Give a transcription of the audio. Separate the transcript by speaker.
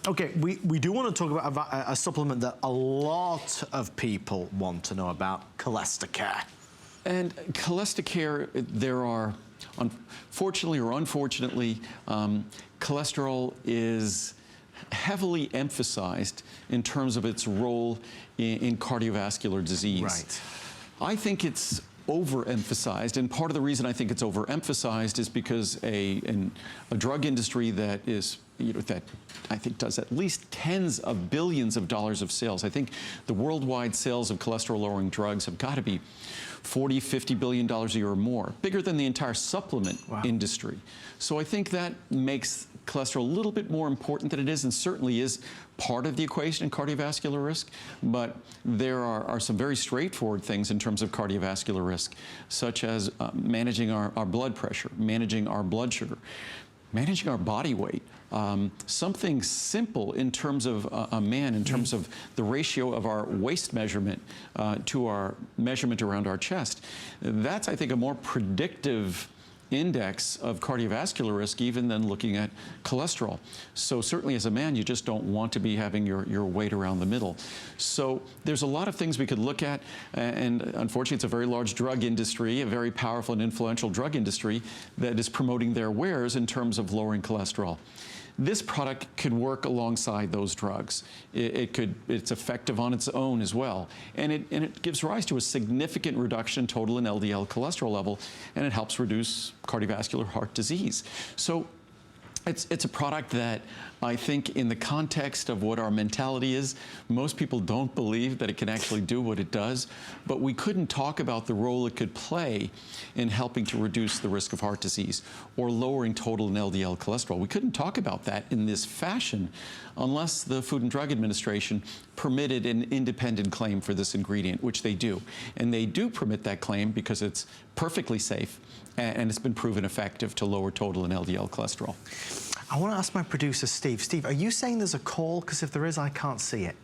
Speaker 1: Okay, we do want to talk about a supplement that a lot of people want to know about, CholestaCare.
Speaker 2: And CholestaCare, there are, fortunately or unfortunately, cholesterol is heavily emphasized in terms of its role in cardiovascular disease.
Speaker 1: Right.
Speaker 2: I think it's overemphasized, and part of the reason I think it's overemphasized is because a drug industry that is, that I think does at least tens of billions of dollars of sales. I think the worldwide sales of cholesterol-lowering drugs have got to be $40, $50 billion a year or more, bigger than the entire supplement industry. So I think that makes cholesterol a little bit more important than it is, and certainly is part of the equation in cardiovascular risk, but there are some very straightforward things in terms of cardiovascular risk, such as managing our blood pressure, managing our blood sugar, managing our body weight. Something simple in terms of a man, in terms of the ratio of our waist measurement to our measurement around our chest. That's, I think, a more predictive index of cardiovascular risk even than looking at cholesterol. So certainly as a man, you just don't want to be having your weight around the middle. So there's a lot of things we could look at, and unfortunately it's a very large drug industry, a very powerful and influential drug industry that is promoting their wares in terms of lowering cholesterol. This product could work alongside those drugs. It's effective on its own as well. And it gives rise to a significant reduction in total and LDL cholesterol level, and it helps reduce cardiovascular heart disease. So it's a product that I think in the context of what our mentality is, most people don't believe that it can actually do what it does, but we couldn't talk about the role it could play in helping to reduce the risk of heart disease or lowering total and LDL cholesterol. We couldn't talk about that in this fashion unless the Food and Drug Administration permitted an independent claim for this ingredient, which they do. And they do permit that claim because it's perfectly safe and it's been proven effective to lower total and LDL cholesterol.
Speaker 1: I want to ask my producer, Steve. Steve, are you saying there's a call? Because if there is, I can't see it.